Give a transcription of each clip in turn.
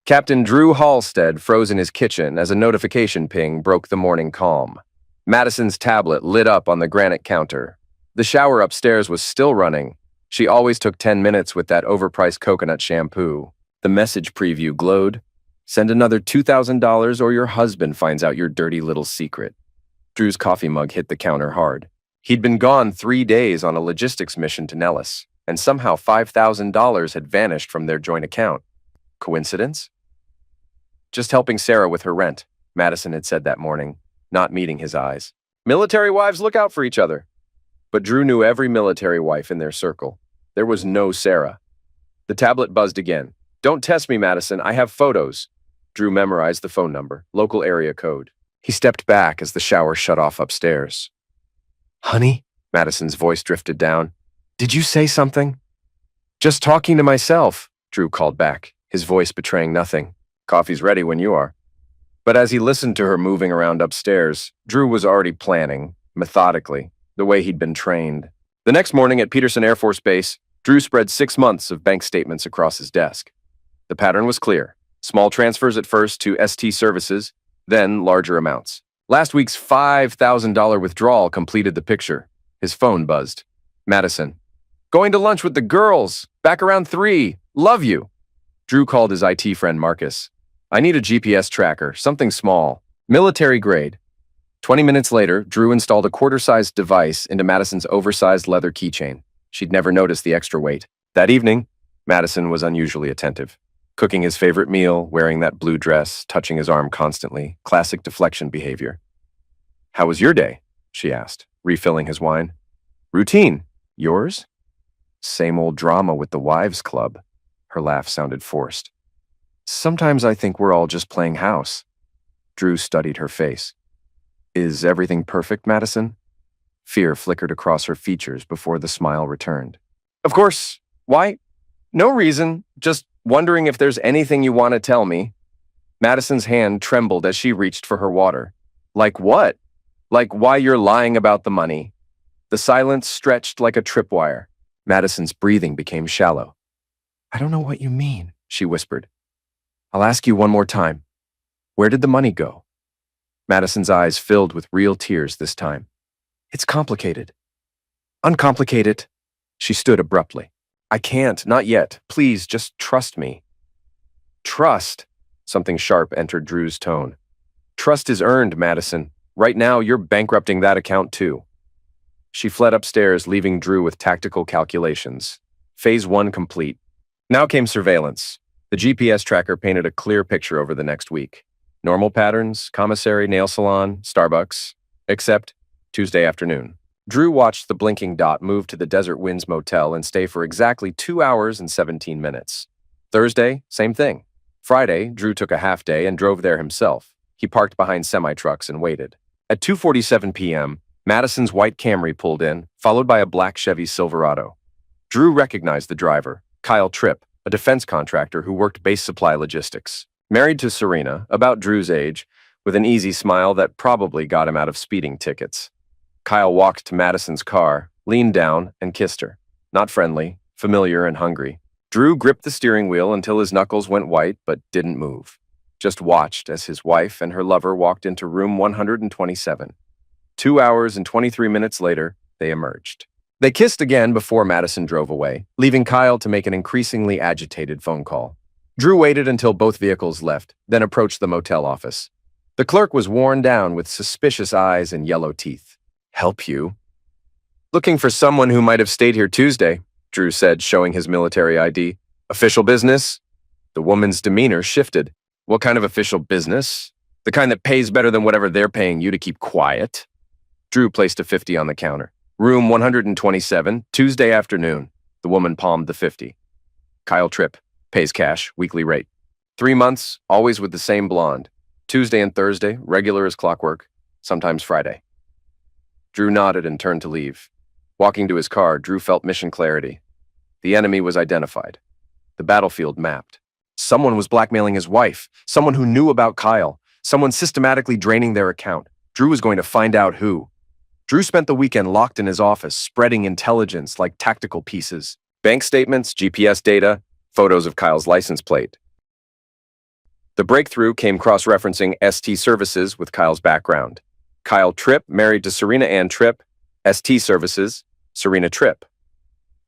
Captain Drew Halstead froze in his kitchen as a notification ping broke the morning calm. Madison's tablet lit up on the granite counter. The shower upstairs was still running. She always took 10 minutes with that overpriced coconut shampoo. The message preview glowed. Send another $2,000 or your husband finds out your dirty little secret. Drew's coffee mug hit the counter hard. He'd been gone 3 days on a logistics mission to Nellis, and somehow $5,000 had vanished from their joint account. Coincidence? Just helping Sarah with her rent, Madison had said that morning, not meeting his eyes. Military wives look out for each other. But Drew knew every military wife in their circle. There was no Sarah. The tablet buzzed again. Don't test me, Madison. I have photos. Drew memorized the phone number, local area code. He stepped back as the shower shut off upstairs. Honey? Madison's voice drifted down. Did you say something? Just talking to myself, Drew called back, his voice betraying nothing. Coffee's ready when you are. But as he listened to her moving around upstairs, Drew was already planning, methodically, the way he'd been trained. The next morning at Peterson Air Force Base, Drew spread 6 months of bank statements across his desk. The pattern was clear. Small transfers at first to ST Services, then larger amounts. Last week's $5,000 withdrawal completed the picture. His phone buzzed. Madison. Going to lunch with the girls. Back around 3. Love you. Drew called his IT friend Marcus. I need a GPS tracker, something small. Military grade. 20 minutes later, Drew installed a quarter-sized device into Madison's oversized leather keychain. She'd never noticed the extra weight. That evening, Madison was unusually attentive. Cooking his favorite meal, wearing that blue dress, touching his arm constantly. Classic deflection behavior. How was your day? She asked, refilling his wine. Routine. Yours? Same old drama with the wives' club. Her laugh sounded forced. Sometimes I think we're all just playing house. Drew studied her face. Is everything perfect, Madison? Fear flickered across her features before the smile returned. Of course. Why? No reason. Just wondering if there's anything you want to tell me. Madison's hand trembled as she reached for her water. Like what? Like why you're lying about the money. The silence stretched like a tripwire. Madison's breathing became shallow. I don't know what you mean, she whispered. I'll ask you one more time. Where did the money go? Madison's eyes filled with real tears this time. It's complicated. Uncomplicate it. She stood abruptly. I can't, not yet. Please, just trust me. Trust. Something sharp entered Drew's tone. Trust is earned, Madison. Right now, you're bankrupting that account too. She fled upstairs, leaving Drew with tactical calculations. Phase 1 complete. Now came surveillance. The GPS tracker painted a clear picture over the next week. Normal patterns, commissary, nail salon, Starbucks, except Tuesday afternoon. Drew watched the blinking dot move to the Desert Winds Motel and stay for exactly 2 hours and 17 minutes. Thursday, same thing. Friday, Drew took a half day and drove there himself. He parked behind semi-trucks and waited. At 2:47 p.m., Madison's white Camry pulled in, followed by a black Chevy Silverado. Drew recognized the driver, Kyle Tripp, a defense contractor who worked base supply logistics. Married to Serena, about Drew's age, with an easy smile that probably got him out of speeding tickets. Kyle walked to Madison's car, leaned down, and kissed her. Not friendly, familiar and hungry. Drew gripped the steering wheel until his knuckles went white but didn't move. Just watched as his wife and her lover walked into room 127. 2 hours and 23 minutes later, they emerged. They kissed again before Madison drove away, leaving Kyle to make an increasingly agitated phone call. Drew waited until both vehicles left, then approached the motel office. The clerk was worn down with suspicious eyes and yellow teeth. Help you? Looking for someone who might have stayed here Tuesday, Drew said, showing his military ID. Official business? The woman's demeanor shifted. What kind of official business? The kind that pays better than whatever they're paying you to keep quiet? Drew placed a 50 on the counter. Room 127, Tuesday afternoon. The woman palmed the 50. Kyle Tripp, pays cash, weekly rate. 3 months, always with the same blonde. Tuesday and Thursday, regular as clockwork, sometimes Friday. Drew nodded and turned to leave. Walking to his car, Drew felt mission clarity. The enemy was identified. The battlefield mapped. Someone was blackmailing his wife. Someone who knew about Kyle. Someone systematically draining their account. Drew was going to find out who. Drew spent the weekend locked in his office, spreading intelligence like tactical pieces. Bank statements, GPS data, photos of Kyle's license plate. The breakthrough came cross-referencing ST Services with Kyle's background. Kyle Tripp, married to Serena Ann Tripp, ST Services, Serena Tripp.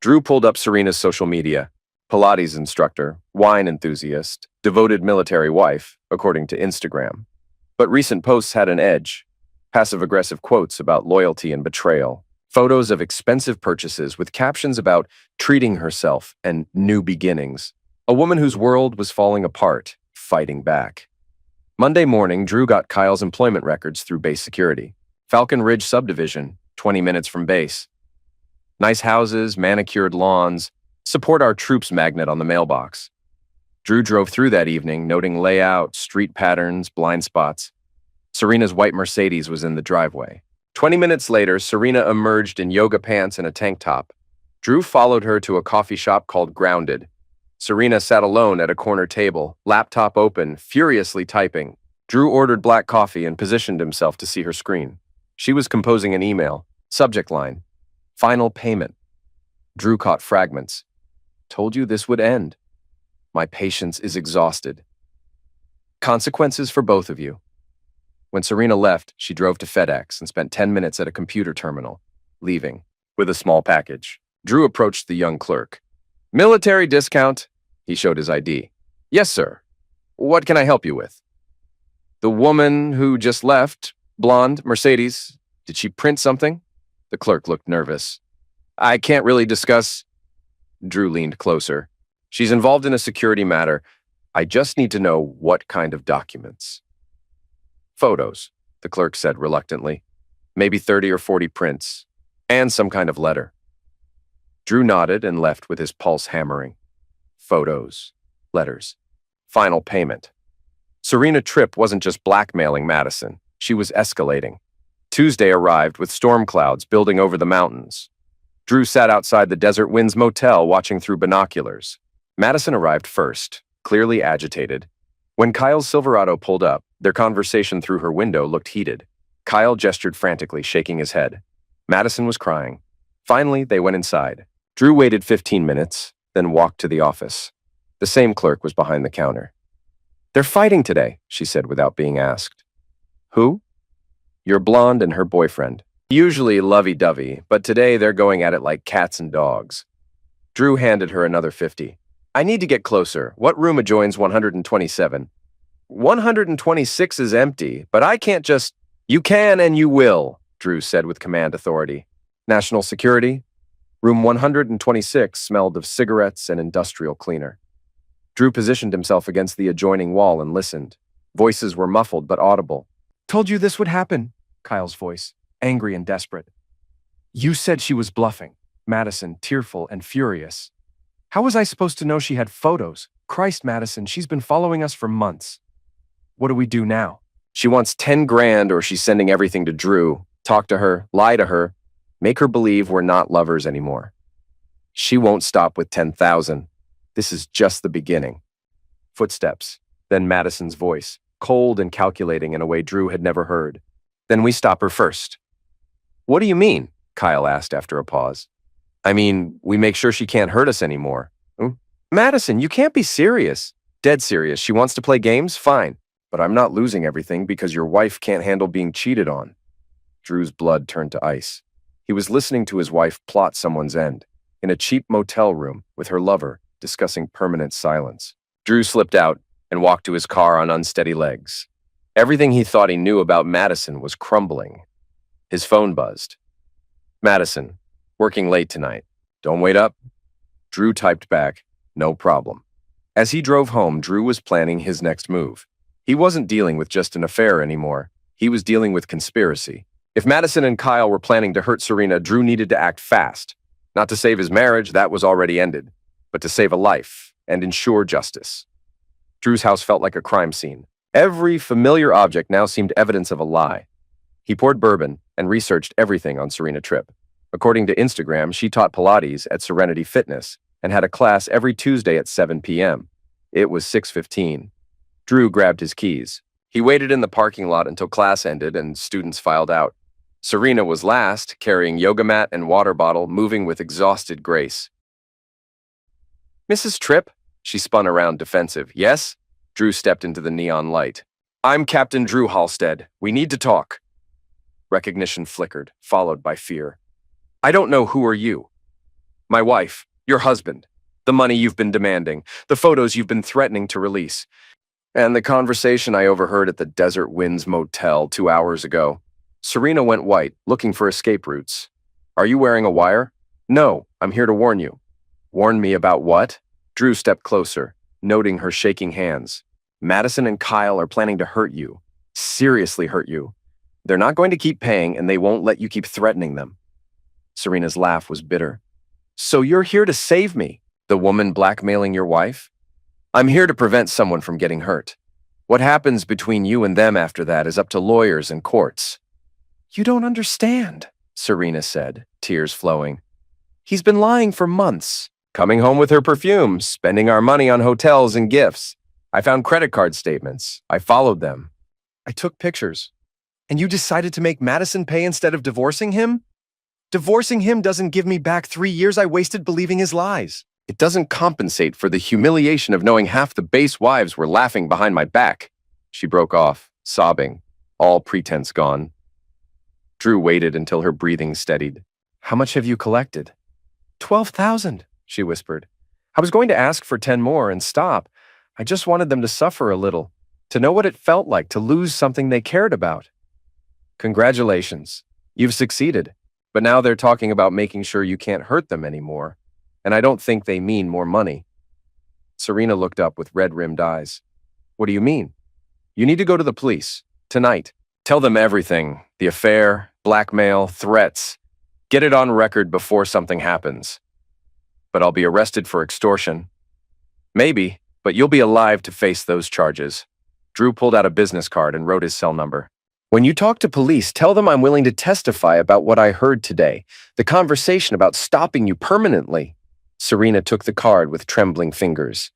Drew pulled up Serena's social media. Pilates instructor, wine enthusiast, devoted military wife, according to Instagram. But recent posts had an edge. Passive-aggressive quotes about loyalty and betrayal. Photos of expensive purchases with captions about treating herself and new beginnings. A woman whose world was falling apart, fighting back. Monday morning, Drew got Kyle's employment records through base security. Falcon Ridge subdivision, 20 minutes from base. Nice houses, manicured lawns, support our troops magnet on the mailbox. Drew drove through that evening, noting layout, street patterns, blind spots. Serena's white Mercedes was in the driveway. 20 minutes later, Serena emerged in yoga pants and a tank top. Drew followed her to a coffee shop called Grounded. Serena sat alone at a corner table, laptop open, furiously typing. Drew ordered black coffee and positioned himself to see her screen. She was composing an email. Subject line: final payment. Drew caught fragments. Told you this would end. My patience is exhausted. Consequences for both of you. When Serena left, she drove to FedEx and spent 10 minutes at a computer terminal, leaving with a small package. Drew approached the young clerk. Military discount. He showed his ID. Yes, sir. What can I help you with? The woman who just left, blonde, Mercedes, did she print something? The clerk looked nervous. I can't really discuss. Drew leaned closer. She's involved in a security matter. I just need to know what kind of documents. Photos, the clerk said reluctantly. Maybe 30 or 40 prints, and some kind of letter. Drew nodded and left with his pulse hammering. Photos, letters, final payment. Serena Tripp wasn't just blackmailing Madison. She was escalating. Tuesday arrived with storm clouds building over the mountains. Drew sat outside the Desert Winds Motel watching through binoculars. Madison arrived first, clearly agitated. When Kyle's Silverado pulled up, their conversation through her window looked heated. Kyle gestured frantically, shaking his head. Madison was crying. Finally, they went inside. Drew waited 15 minutes, then walked to the office. The same clerk was behind the counter. They're fighting today, she said without being asked. Who? Your blonde and her boyfriend. Usually lovey-dovey, but today they're going at it like cats and dogs. Drew handed her another 50. I need to get closer. What room adjoins 127? 126 is empty, but I can't just... You can and you will, Drew said with command authority. National security? Room 126 smelled of cigarettes and industrial cleaner. Drew positioned himself against the adjoining wall and listened. Voices were muffled but audible. Told you this would happen, Kyle's voice, angry and desperate. You said she was bluffing, Madison, tearful and furious. How was I supposed to know she had photos? Christ, Madison, she's been following us for months. What do we do now? She wants 10 grand or she's sending everything to Drew. Talk to her, lie to her, make her believe we're not lovers anymore. She won't stop with 10,000. This is just the beginning. Footsteps, then Madison's voice, cold and calculating in a way Drew had never heard. Then we stop her first. What do you mean? Kyle asked after a pause. I mean, we make sure she can't hurt us anymore. Madison, you can't be serious. Dead serious. She wants to play games? Fine. But I'm not losing everything because your wife can't handle being cheated on. Drew's blood turned to ice. He was listening to his wife plot someone's end, in a cheap motel room with her lover, discussing permanent silence. Drew slipped out and walked to his car on unsteady legs. Everything he thought he knew about Madison was crumbling. His phone buzzed. Madison, working late tonight. Don't wait up. Drew typed back, no problem. As he drove home, Drew was planning his next move. He wasn't dealing with just an affair anymore. He was dealing with conspiracy. If Madison and Kyle were planning to hurt Serena, Drew needed to act fast. Not to save his marriage, that was already ended, but to save a life and ensure justice. Drew's house felt like a crime scene. Every familiar object now seemed evidence of a lie. He poured bourbon and researched everything on Serena Tripp. According to Instagram, she taught Pilates at Serenity Fitness and had a class every Tuesday at 7 p.m. It was 6:15. Drew grabbed his keys. He waited in the parking lot until class ended and students filed out. Serena was last, carrying yoga mat and water bottle, moving with exhausted grace. Mrs. Tripp? She spun around defensive. Yes? Drew stepped into the neon light. I'm Captain Drew Halstead. We need to talk. Recognition flickered, followed by fear. I don't know who are you. My wife, your husband, the money you've been demanding, the photos you've been threatening to release, and the conversation I overheard at the Desert Winds Motel 2 hours ago. Serena went white, looking for escape routes. Are you wearing a wire? No, I'm here to warn you. Warn me about what? Drew stepped closer, noting her shaking hands. Madison and Kyle are planning to hurt you. Seriously hurt you. They're not going to keep paying, and they won't let you keep threatening them. Serena's laugh was bitter. So you're here to save me, the woman blackmailing your wife? I'm here to prevent someone from getting hurt. What happens between you and them after that is up to lawyers and courts. You don't understand, Serena said, tears flowing. He's been lying for months, coming home with her perfume, spending our money on hotels and gifts. I found credit card statements. I followed them. I took pictures. And you decided to make Madison pay instead of divorcing him? Divorcing him doesn't give me back 3 years I wasted believing his lies. It doesn't compensate for the humiliation of knowing half the base wives were laughing behind my back. She broke off, sobbing, all pretense gone. Drew waited until her breathing steadied. How much have you collected? 12,000, she whispered. I was going to ask for 10 more and stop. I just wanted them to suffer a little, to know what it felt like to lose something they cared about. Congratulations. You've succeeded. But now they're talking about making sure you can't hurt them anymore. And I don't think they mean more money. Serena looked up with red-rimmed eyes. What do you mean? You need to go to the police. Tonight. Tell them everything. The affair, blackmail, threats. Get it on record before something happens. But I'll be arrested for extortion. Maybe, but you'll be alive to face those charges. Drew pulled out a business card and wrote his cell number. When you talk to police, tell them I'm willing to testify about what I heard today, the conversation about stopping you permanently. Serena took the card with trembling fingers.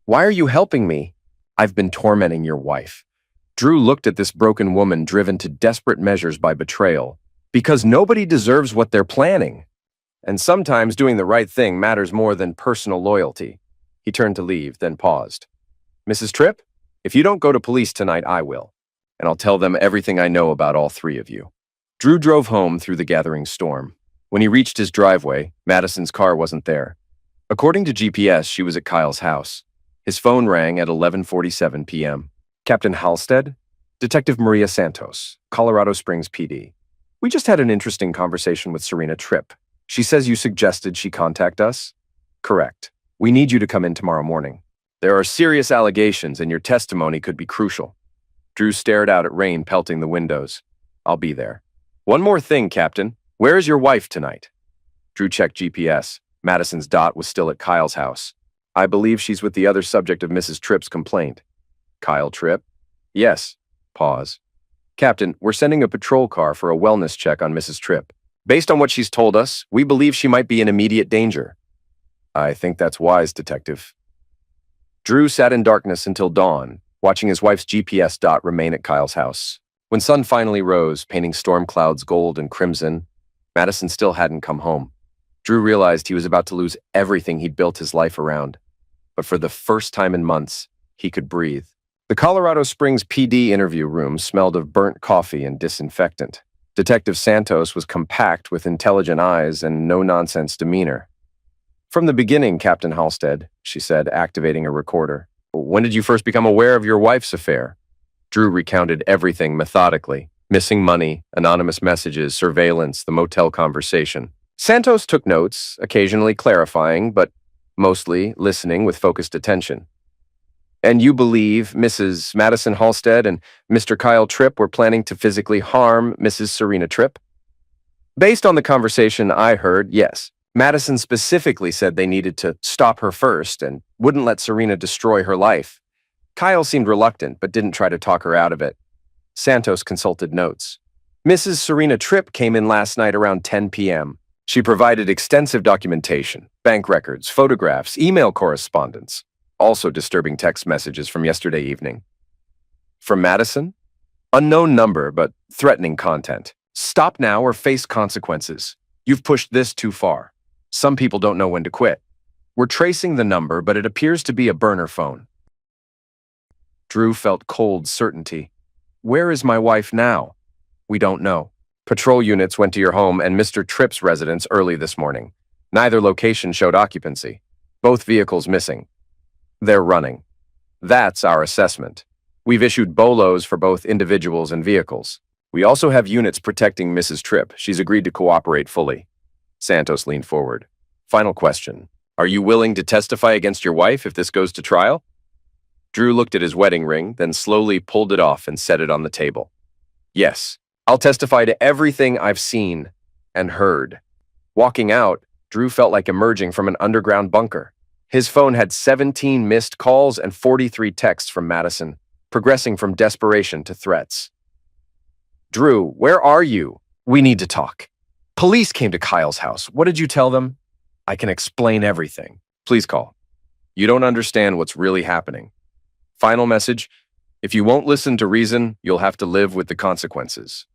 Why are you helping me? I've been tormenting your wife. Drew looked at this broken woman driven to desperate measures by betrayal. Because nobody deserves what they're planning. And sometimes doing the right thing matters more than personal loyalty. He turned to leave, then paused. Mrs. Tripp, if you don't go to police tonight, I will. And I'll tell them everything I know about all three of you. Drew drove home through the gathering storm. When he reached his driveway, Madison's car wasn't there. According to GPS, she was at Kyle's house. His phone rang at 11:47 p.m. Captain Halstead? Detective Maria Santos, Colorado Springs PD. We just had an interesting conversation with Serena Tripp. She says you suggested she contact us? Correct. We need you to come in tomorrow morning. There are serious allegations and your testimony could be crucial. Drew stared out at rain pelting the windows. I'll be there. One more thing, Captain. Where is your wife tonight? Drew checked GPS. Madison's dot was still at Kyle's house. I believe she's with the other subject of Mrs. Tripp's complaint. Kyle Tripp? Yes. Pause. Captain, we're sending a patrol car for a wellness check on Mrs. Tripp. Based on what she's told us, we believe she might be in immediate danger. I think that's wise, Detective. Drew sat in darkness until dawn, watching his wife's GPS dot remain at Kyle's house. When sun finally rose, painting storm clouds gold and crimson, Madison still hadn't come home. Drew realized he was about to lose everything he'd built his life around. But for the first time in months, he could breathe. The Colorado Springs PD interview room smelled of burnt coffee and disinfectant. Detective Santos was compact with intelligent eyes and no-nonsense demeanor. From the beginning, Captain Halstead, she said, activating a recorder. When did you first become aware of your wife's affair? Drew recounted everything methodically. Missing money, anonymous messages, surveillance, the motel conversation. Santos took notes, occasionally clarifying, but mostly listening with focused attention. And you believe Mrs. Madison Halstead and Mr. Kyle Tripp were planning to physically harm Mrs. Serena Tripp? Based on the conversation I heard, yes. Madison specifically said they needed to stop her first and wouldn't let Serena destroy her life. Kyle seemed reluctant, but didn't try to talk her out of it. Santos consulted notes. Mrs. Serena Tripp came in last night around 10 p.m. She provided extensive documentation, bank records, photographs, email correspondence. Also disturbing text messages from yesterday evening. From Madison? Unknown number, but threatening content. Stop now or face consequences. You've pushed this too far. Some people don't know when to quit. We're tracing the number, but it appears to be a burner phone. Drew felt cold certainty. Where is my wife now? We don't know. Patrol units went to your home and Mr. Tripp's residence early this morning. Neither location showed occupancy. Both vehicles missing. They're running. That's our assessment. We've issued BOLOs for both individuals and vehicles. We also have units protecting Mrs. Tripp. She's agreed to cooperate fully. Santos leaned forward. Final question. Are you willing to testify against your wife if this goes to trial? Drew looked at his wedding ring, then slowly pulled it off and set it on the table. Yes, I'll testify to everything I've seen and heard. Walking out, Drew felt like emerging from an underground bunker. His phone had 17 missed calls and 43 texts from Madison, progressing from desperation to threats. Drew, where are you? We need to talk. Police came to Kyle's house. What did you tell them? I can explain everything. Please call. You don't understand what's really happening. Final message. If you won't listen to reason, you'll have to live with the consequences.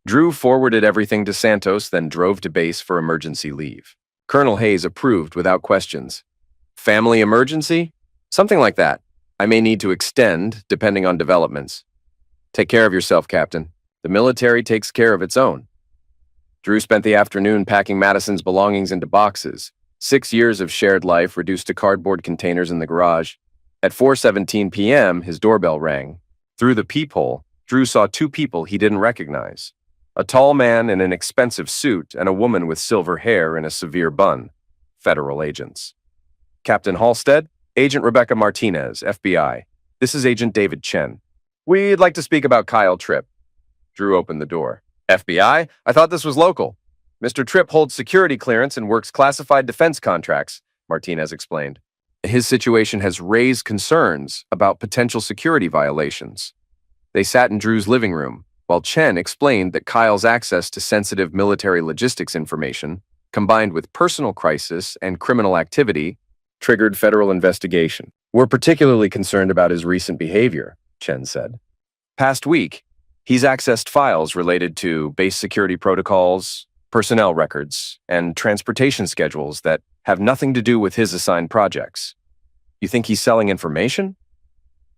Drew forwarded everything to Santos, then drove to base for emergency leave. Colonel Hayes approved without questions. Family emergency? Something like that. I may need to extend, depending on developments. Take care of yourself, Captain. The military takes care of its own. Drew spent the afternoon packing Madison's belongings into boxes. 6 years of shared life reduced to cardboard containers in the garage. At 4:17 p.m., his doorbell rang. Through the peephole, Drew saw two people he didn't recognize. A tall man in an expensive suit and a woman with silver hair in a severe bun. Federal agents. Captain Halstead, Agent Rebecca Martinez, FBI. This is Agent David Chen. We'd like to speak about Kyle Tripp. Drew opened the door. FBI? I thought this was local. Mr. Tripp holds security clearance and works classified defense contracts, Martinez explained. His situation has raised concerns about potential security violations. They sat in Drew's living room, while Chen explained that Kyle's access to sensitive military logistics information, combined with personal crisis and criminal activity, triggered federal investigation. We're particularly concerned about his recent behavior, Chen said. Past week, he's accessed files related to base security protocols, personnel records, and transportation schedules that have nothing to do with his assigned projects. You think he's selling information?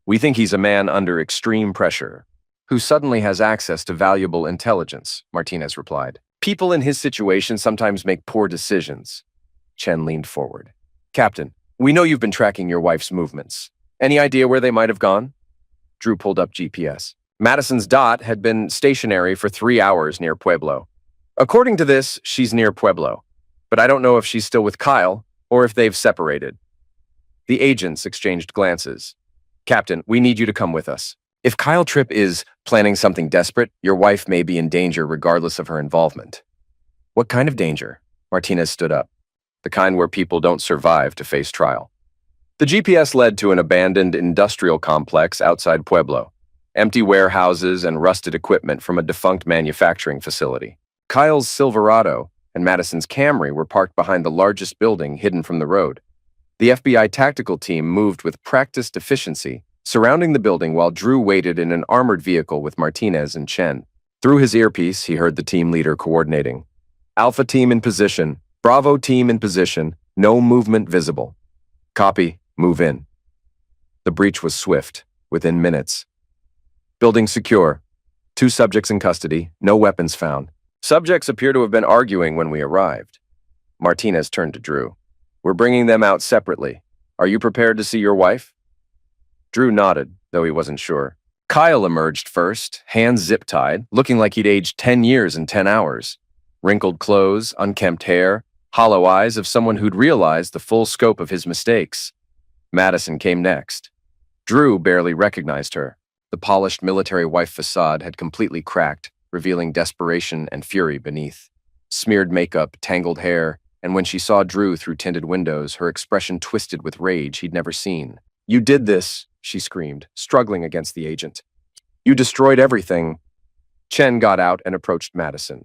We think he's a man under extreme pressure, who suddenly has access to valuable intelligence, Martinez replied. People in his situation sometimes make poor decisions. Chen leaned forward. Captain, we know you've been tracking your wife's movements. Any idea where they might have gone? Drew pulled up GPS. Madison's dot had been stationary for 3 hours near Pueblo. According to this, she's near Pueblo, but I don't know if she's still with Kyle or if they've separated. The agents exchanged glances. Captain, we need you to come with us. If Kyle Tripp is planning something desperate, your wife may be in danger regardless of her involvement. What kind of danger? Martinez stood up. The kind where people don't survive to face trial. The GPS led to an abandoned industrial complex outside Pueblo. Empty warehouses and rusted equipment from a defunct manufacturing facility. Kyle's Silverado and Madison's Camry were parked behind the largest building hidden from the road. The FBI tactical team moved with practiced efficiency, surrounding the building while Drew waited in an armored vehicle with Martinez and Chen. Through his earpiece, he heard the team leader coordinating. Alpha team in position. Bravo team in position. No movement visible. Copy. Move in. The breach was swift, within minutes. Building secure. 2 subjects in custody. No weapons found. Subjects appear to have been arguing when we arrived. Martinez turned to Drew. We're bringing them out separately. Are you prepared to see your wife? Drew nodded, though he wasn't sure. Kyle emerged first, hands zip-tied, looking like he'd aged 10 years in 10 hours. Wrinkled clothes, unkempt hair, hollow eyes of someone who'd realized the full scope of his mistakes. Madison came next. Drew barely recognized her. The polished military wife facade had completely cracked, revealing desperation and fury beneath. Smeared makeup, tangled hair, and when she saw Drew through tinted windows, her expression twisted with rage he'd never seen. You did this, she screamed, struggling against the agent. You destroyed everything. Chen got out and approached Madison.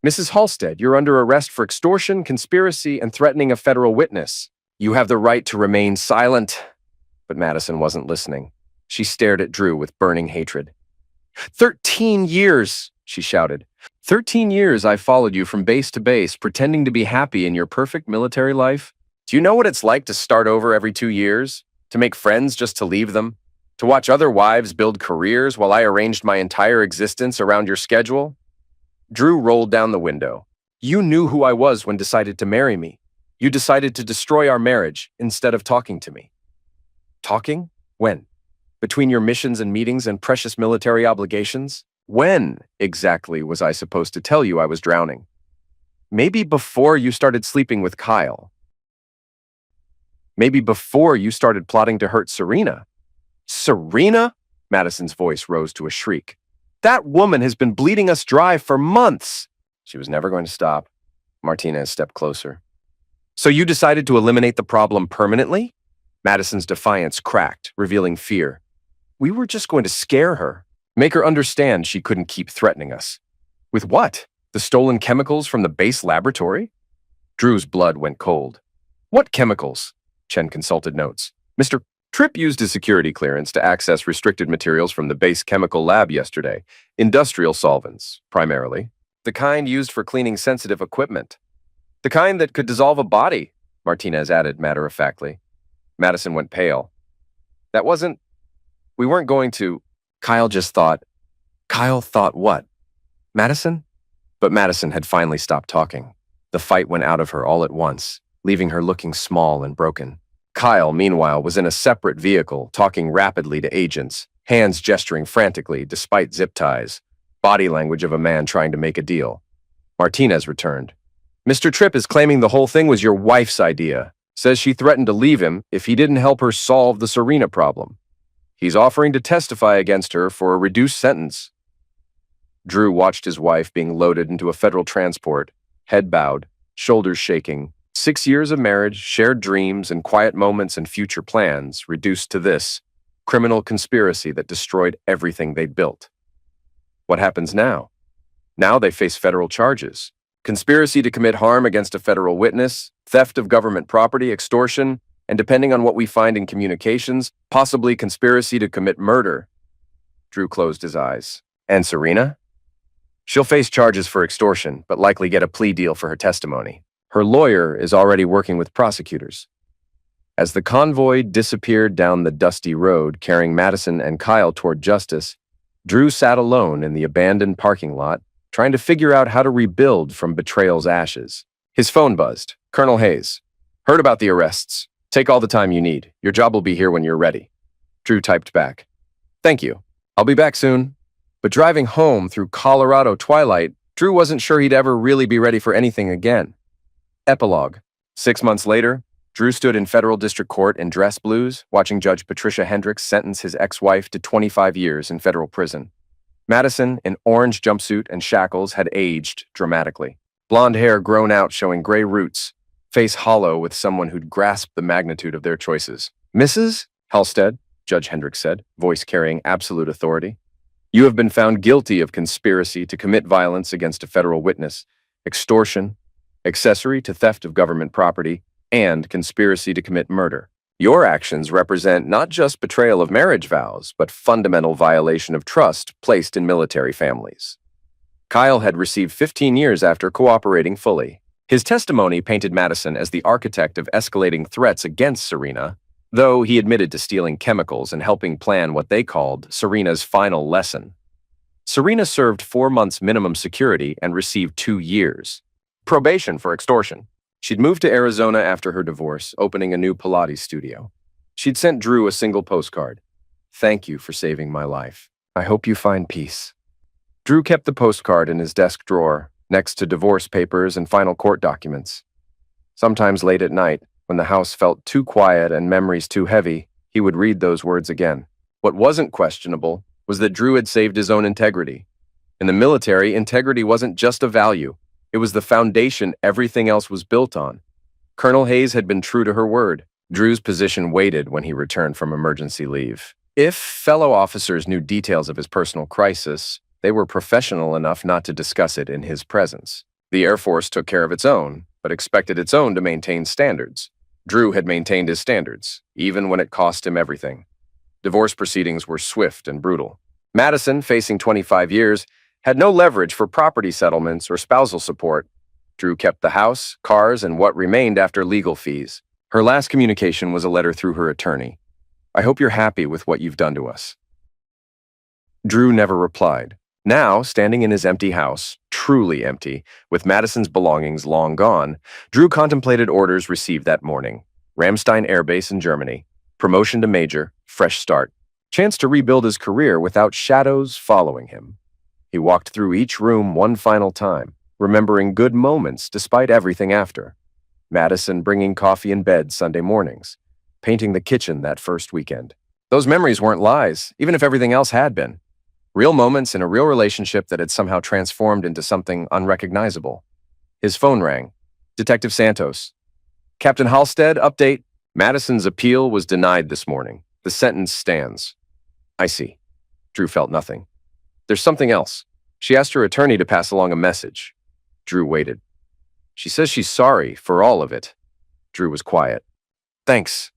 Mrs. Halstead, you're under arrest for extortion, conspiracy, and threatening a federal witness. You have the right to remain silent. But Madison wasn't listening. She stared at Drew with burning hatred. 13 years, she shouted. 13 years I followed you from base to base, pretending to be happy in your perfect military life. Do you know what it's like to start over every 2 years? To make friends just to leave them? To watch other wives build careers while I arranged my entire existence around your schedule? Drew rolled down the window. You knew who I was when decided to marry me. You decided to destroy our marriage instead of talking to me. Talking? When? Between your missions and meetings and precious military obligations? When exactly was I supposed to tell you I was drowning? Maybe before you started sleeping with Kyle. Maybe before you started plotting to hurt Serena. Serena? Madison's voice rose to a shriek. That woman has been bleeding us dry for months. She was never going to stop. Martinez stepped closer. So you decided to eliminate the problem permanently? Madison's defiance cracked, revealing fear. We were just going to scare her, make her understand she couldn't keep threatening us. With what? The stolen chemicals from the base laboratory? Drew's blood went cold. What chemicals? Chen consulted notes. Mr. Tripp used his security clearance to access restricted materials from the base chemical lab yesterday. Industrial solvents, primarily. The kind used for cleaning sensitive equipment. The kind that could dissolve a body, Martinez added matter-of-factly. Madison went pale. We weren't going to. Kyle thought what? Madison? But Madison had finally stopped talking. The fight went out of her all at once, leaving her looking small and broken. Kyle, meanwhile, was in a separate vehicle, talking rapidly to agents, hands gesturing frantically despite zip ties, body language of a man trying to make a deal. Martinez returned. Mr. Tripp is claiming the whole thing was your wife's idea. Says she threatened to leave him if he didn't help her solve the Serena problem. He's offering to testify against her for a reduced sentence. Drew watched his wife being loaded into a federal transport, head bowed, shoulders shaking. 6 years of marriage, shared dreams and quiet moments and future plans reduced to this criminal conspiracy that destroyed everything they'd built. What happens now? Now they face federal charges. Conspiracy to commit harm against a federal witness, theft of government property, extortion, and depending on what we find in communications, possibly conspiracy to commit murder. Drew closed his eyes. And Serena? She'll face charges for extortion, but likely get a plea deal for her testimony. Her lawyer is already working with prosecutors. As the convoy disappeared down the dusty road carrying Madison and Kyle toward justice, Drew sat alone in the abandoned parking lot, trying to figure out how to rebuild from betrayal's ashes. His phone buzzed. Colonel Hayes. Heard about the arrests. Take all the time you need. Your job will be here when you're ready. Drew typed back. Thank you. I'll be back soon. But driving home through Colorado twilight, Drew wasn't sure he'd ever really be ready for anything again. Epilogue. 6 months later, Drew stood in federal district court in dress blues, watching Judge Patricia Hendricks sentence his ex-wife to 25 years in federal prison. Madison, in orange jumpsuit and shackles, had aged dramatically. Blonde hair grown out showing gray roots, face hollow with someone who'd grasped the magnitude of their choices. Mrs. Halstead, Judge Hendricks said, voice carrying absolute authority. You have been found guilty of conspiracy to commit violence against a federal witness, extortion, accessory to theft of government property, and conspiracy to commit murder. Your actions represent not just betrayal of marriage vows, but fundamental violation of trust placed in military families. Kyle had received 15 years after cooperating fully. His testimony painted Madison as the architect of escalating threats against Serena, though he admitted to stealing chemicals and helping plan what they called Serena's final lesson. Serena served 4 months minimum security and received 2 years. Probation for extortion. She'd moved to Arizona after her divorce, opening a new Pilates studio. She'd sent Drew a single postcard. Thank you for saving my life. I hope you find peace. Drew kept the postcard in his desk drawer, next to divorce papers and final court documents. Sometimes late at night, when the house felt too quiet and memories too heavy, he would read those words again. What wasn't questionable was that Drew had saved his own integrity. In the military, integrity wasn't just a value. It was the foundation everything else was built on. Colonel Hayes had been true to her word. Drew's position waited when he returned from emergency leave. If fellow officers knew details of his personal crisis, they were professional enough not to discuss it in his presence. The Air Force took care of its own, but expected its own to maintain standards. Drew had maintained his standards, even when it cost him everything. Divorce proceedings were swift and brutal. Madison, facing 25 years, had no leverage for property settlements or spousal support. Drew kept the house, cars, and what remained after legal fees. Her last communication was a letter through her attorney. I hope you're happy with what you've done to us. Drew never replied. Now, standing in his empty house, truly empty, with Madison's belongings long gone, Drew contemplated orders received that morning. Ramstein Air Base in Germany. Promotion to major, fresh start. Chance to rebuild his career without shadows following him. He walked through each room one final time, remembering good moments despite everything after. Madison bringing coffee in bed Sunday mornings. Painting the kitchen that first weekend. Those memories weren't lies, even if everything else had been. Real moments in a real relationship that had somehow transformed into something unrecognizable. His phone rang. Detective Santos. Captain Halstead, update. Madison's appeal was denied this morning. The sentence stands. I see. Drew felt nothing. There's something else. She asked her attorney to pass along a message. Drew waited. She says she's sorry for all of it. Drew was quiet. Thanks.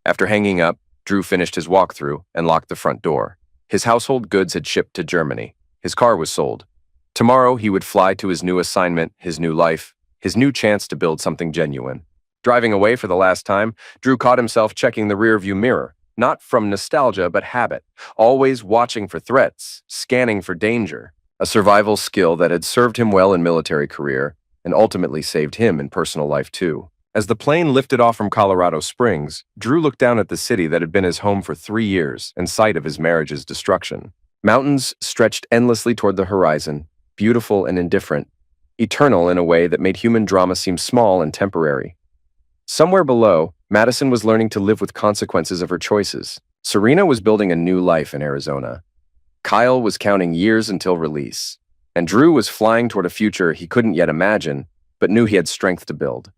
After hanging up, Drew finished his walkthrough and locked the front door. His household goods had shipped to Germany. His car was sold. Tomorrow, he would fly to his new assignment, his new life, his new chance to build something genuine. Driving away for the last time, Drew caught himself checking the rearview mirror, not from nostalgia but habit, always watching for threats, scanning for danger, a survival skill that had served him well in military career and ultimately saved him in personal life too. As the plane lifted off from Colorado Springs, Drew looked down at the city that had been his home for 3 years and site of his marriage's destruction. Mountains stretched endlessly toward the horizon, beautiful and indifferent, eternal in a way that made human drama seem small and temporary. Somewhere below, Madison was learning to live with consequences of her choices. Serena was building a new life in Arizona. Kyle was counting years until release. And Drew was flying toward a future he couldn't yet imagine, but knew he had strength to build.